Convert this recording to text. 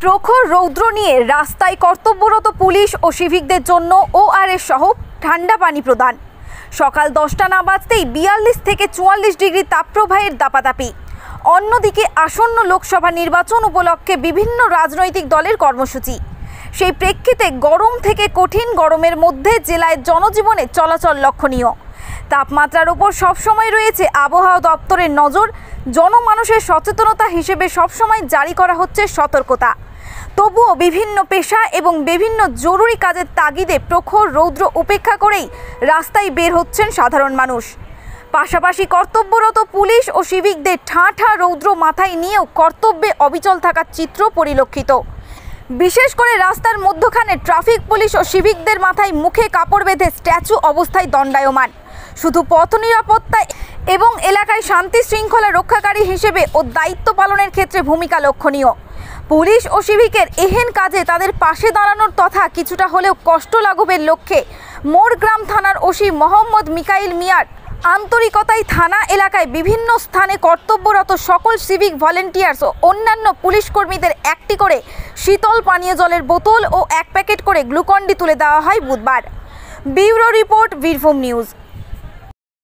প্রখর রৌদ্র নিয়ে রাস্তায় কর্তব্যরত পুলিশ ও সিভিকদের জন্য ওআরএস সহ ঠান্ডা পানি প্রদান। সকাল 10টা না বাজতেই 42 থেকে 44 ডিগ্রি তাপপ্রবাহের দাপাদাপি। অন্যদিকে আসন্ন লোকসভা নির্বাচন উপলক্ষে বিভিন্ন রাজনৈতিক দলের কর্মসূচি। সেই প্রেক্ষিতে গরম থেকে কঠিন গরমের মধ্যে জেলায় জনজীবনে চলাচল লক্ষণীয়। তাপমাত্রার উপর সবসময় রয়েছে আবহাওয়া দপ্তরের নজর। জনমানুষের সচেতনতা হিসেবে সবসময় জারি করা হচ্ছে সতর্কতা। তবুও বিভিন্ন পেশা এবং বিভিন্ন জরুরি কাজের তাগিদে প্রখর রৌদ্র উপেক্ষা করেই রাস্তায় বের হচ্ছেন সাধারণ মানুষ। পাশাপাশি কর্তব্যরত পুলিশ ও সিভিকদের ঠাঁ রৌদ্র মাথায় নিয়েও কর্তব্যে অবিচল থাকার চিত্র পরিলক্ষিত। বিশেষ করে রাস্তার মধ্যখানে ট্রাফিক পুলিশ ও সিভিকদের মাথায় মুখে কাপড় বেঁধে স্ট্যাচু অবস্থায় দণ্ডায়মান। শুধু পথ নিরাপত্তা এবং এলাকায় শান্তি শৃঙ্খলা রক্ষাকারী হিসেবে ও দায়িত্ব পালনের ক্ষেত্রে ভূমিকা লক্ষণীয়। পুলিশ ও সিভিকের এহেন কাজে তাদের পাশে দাঁড়ানোর তথা কিছুটা হলেও কষ্ট লাঘবের লক্ষ্যে মোরগ্রাম থানার ওসি মোহাম্মদ মিকাইল মিয়ার আন্তরিকতায় থানা এলাকায় বিভিন্ন স্থানে কর্তব্যরত সকল সিভিক ভলেন্টিয়ার্স ও অন্যান্য পুলিশ কর্মীদের একটি করে শীতল পানীয় জলের বোতল ও 1 প্যাকেট করে গ্লুকন্ডি তুলে দেওয়া হয় বুধবার। Bureau report, Birbhum news.